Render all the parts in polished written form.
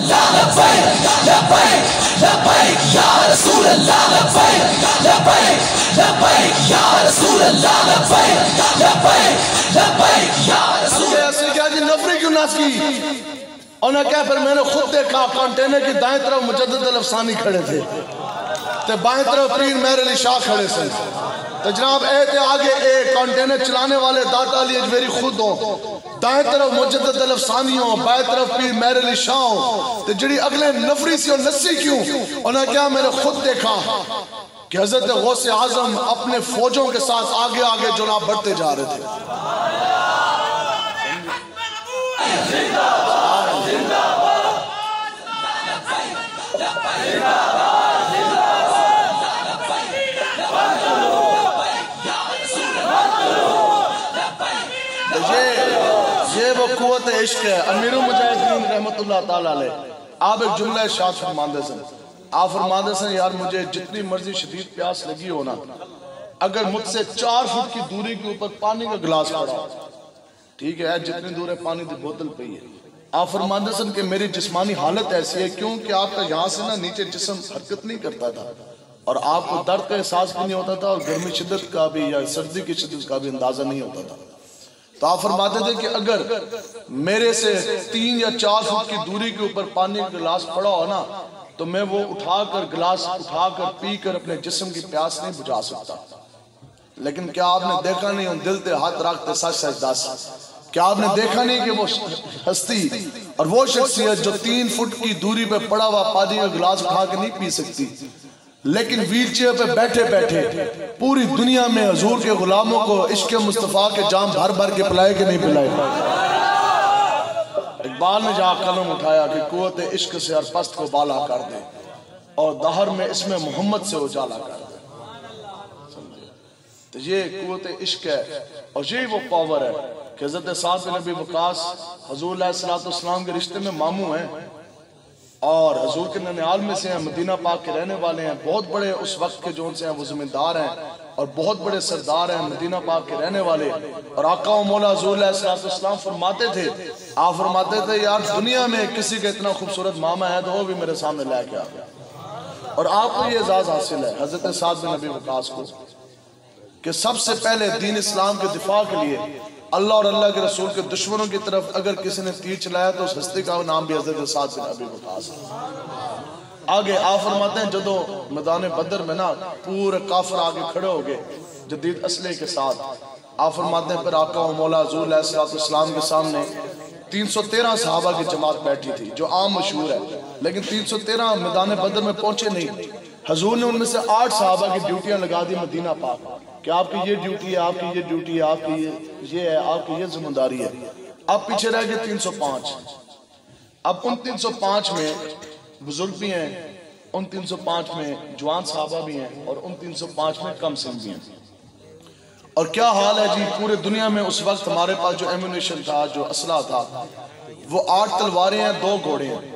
अल्लाह लब्बैक लब्बैक लब्बैक या रसूल अल्लाह लब्बैक लब्बैक लब्बैक या रसूल अल्लाह लब्बैक लब्बैक लब्बैक या रसूल। ऐसे क्या जी नफरी क्यों नाच की? उन्हें क्या फिर मैंने खुद देखा कंटेनर की दाएं तरफ मुजद्दिद अल-अफसानी खड़े थे ते बाएं तरफ पीर मेहर अली शाह खड़े थे। तो जनाब ऐसे आगे एक कंटेनर चलाने वाले दाता अली अजमेरी खुद हो, दाएं तरफ मुजद्दिद अल-अफसानी हो, बाएं तरफ पीर मेहर अली शाह हो। तो जड़ी अगले नफरी से नस्सी क्यों? उन्हें क्या मैंने खुद देखा कि हजरत गौसे आजम अपने फौजों के साथ आगे आगे जनाब बढ़ते जा रहे थे। ये वो कुव्वत इश्क है। अमीरुल मुजाहिदीन रहमतुल्लाह ताला अलैह आप एक जुमला इरशाद फरमाते सन, आप फरमाते सन यार मुझे जितनी मर्जी शदीद प्यास लगी हो ना, अगर मुझसे 4 फुट की दूरी के ऊपर पानी का गिलास पड़ा, ठीक है जितनी दूर है पानी की बोतल पई है, आप फरमाते सन कि मेरी जिस्मानी हालत ऐसी है क्योंकि आपका यहाँ से ना नीचे जिस्म हरकत नहीं करता था और आपको दर्द का एहसास भी नहीं होता था और गर्मी शिद्दत का भी या सर्दी की शिद्दत का भी अंदाजा नहीं होता था। तो आप फरमाते थे कि अगर मेरे से 3 या 4 फुट की दूरी के ऊपर पानी का गिलास पड़ा हो ना, तो मैं वो उठाकर गिलास उठाकर पीकर अपने जिस्म की प्यास नहीं बुझा सकता। लेकिन क्या आपने देखा नहीं उन दिल पे हाथ रखते सच सच दस, क्या आपने देखा नहीं कि वो हस्ती और वो शख्सियत जो 3 फुट की दूरी पे पड़ा हुआ पानी का गिलास उठा के नहीं पी सकती, लेकिन व्हील चेयर पे बैठे बैठे पूरी दुनिया में हजूर के गुलामों को इश्क मुस्तफ़ा के जाम भर भर के पिलाए कि नहीं पिलाए। इकबाल ने जहाँ कलम उठाया कि कुव्वत इश्क से हर पस्त को बाला कर दे और दहर में इसमें मोहम्मद से उजाला कर दे। तो ये कुव्वत इश्क है और यही वो पावर है कि हज़रत साद बिन अबी वक़ास हजूर अलैहिस्सलाम के रिश्ते में मामू हैं और हजूर के ननिहाल में से हैं, मदीना पाक के रहने वाले हैं, बहुत बड़े उस वक्त के जो उनसे हैं वो जिम्मेदार हैं और बहुत बड़े सरदार हैं, मदीना पाक के रहने वाले। और आका व मौला हजूर अलैहिस्सलाम फरमाते थे, आप फरमाते थे यार दुनिया में किसी का इतना खूबसूरत मामा है तो वो भी मेरे सामने लेके आ गया। और आपको ये एजाज हासिल है हजरत साद बिन अबी वक़ास को कि सबसे पहले दीन इस्लाम के दिफा के लिए अल्लाह और अल्लाह के रसूल के दुश्मनों की तरफ अगर किसी ने तीर चलाया तो उस हस्ती का नाम भी हज़रत साद बिन अबी वक़ास है। आगे आप फरमाते हैं जदों मैदान बदर में ना पूरे काफिर आगे खड़े हो गए जदीद असले के साथ, आप फरमाते हैं फिर आका व मौला हजूर अलैहिस्सलाम के सामने 313 सहाबा की जमात बैठी थी जो आम मशहूर है, लेकिन 313 मैदान बदर में पहुंचे नहीं। हजूर ने उनमें से 8 सहाबा की ड्यूटियां लगा दी मदीना पाक कि आपकी ये ड्यूटी है, आपकी ये ड्यूटी है, आपकी ये है, आपकी ये जिम्मेदारी है। अब पीछे रह गए 305। अब उन 305 में बुजुर्ग भी हैं, उन 305 में जवान साहबा भी हैं और उन 305 में कम सिन भी हैं। और क्या हाल है जी पूरे दुनिया में उस वक्त हमारे पास जो एम्यूनेशन था, जो असला था, वो 8 तलवारें हैं, 2 घोड़े हैं।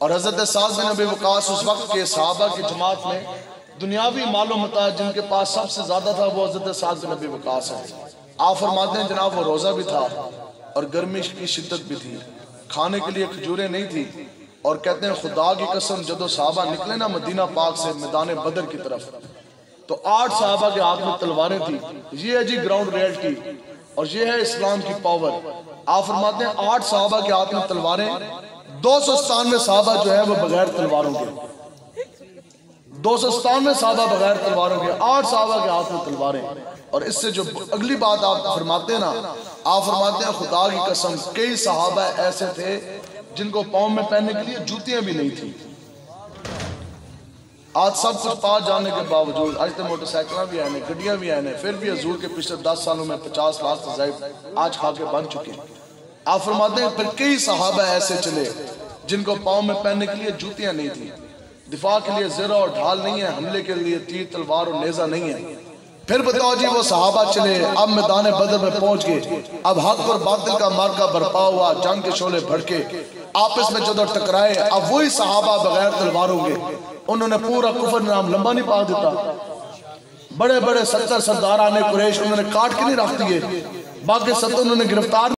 और हजरत साद बिन अबी वक़ास उस वक्त के सहाबा की जमात में दुनियावी मालूम होता है जिनके पास सबसे ज्यादा था वो हजरत साद बिन अबी वक़ास है। आप फरमाते हैं जनाब वो रोजा भी था और गर्मी की शिद्दत भी थी, खाने के लिए खजूरें नहीं थी। और कहते हैं खुदा की कसम जदों सहाबा निकले ना मदीना पाक से मैदान बदर की तरफ, तो 8 सहाबा के हाथ में तलवारें थी। ये है जी ग्राउंड रियलिटी और ये है इस्लाम की पावर। आप फरमाते हैं 8 सहाबा के हाथ में तलवारें, 297 सहाबा जो है वो बगैर तलवारों के, 297 सहाबा बगैर तलवारों के, 8 सहाबा के हाथ में तलवारें। और इससे जो अगली बात आप फरमाते हैं ना, आप फरमाते हैं खुदा की कसम कई सहाबा ऐसे थे जिनको पाँव में पहनने के लिए जूतियां भी नहीं थी। आज सब कुछ पास जाने के बावजूद आज तो मोटरसाइकिल भी आए, गड्डियां भी आए, फिर भी हजूर के पिछले 10 सालों में 50 लाख तजाइब आज खा के बन चुके हैं। आप फरमाते हैं फिर कई सहाबा ऐसे चले जिनको पाँव में पहनने के लिए जूतियां नहीं थी, दिफा के लिए ज़रा और ढाल नहीं है, हमले के लिए तीर तलवार और नेजा नहीं है। फिर बताओ जी वो सहाबा चले, अब मैदान बदर में पहुंच गए, अब हक और बातिल का मार्का बरपा हुआ, जंग के शोले भड़के, आपस में जब टकराए, अब वही सहाबा बगैर तलवारों के उन्होंने पूरा कुफर नाम लंबा नहीं पा देता। बड़े बड़े 70 सरदार आने कुरैश उन्होंने काट के नहीं रख दिए, बाकी 70 उन्होंने गिरफ्तार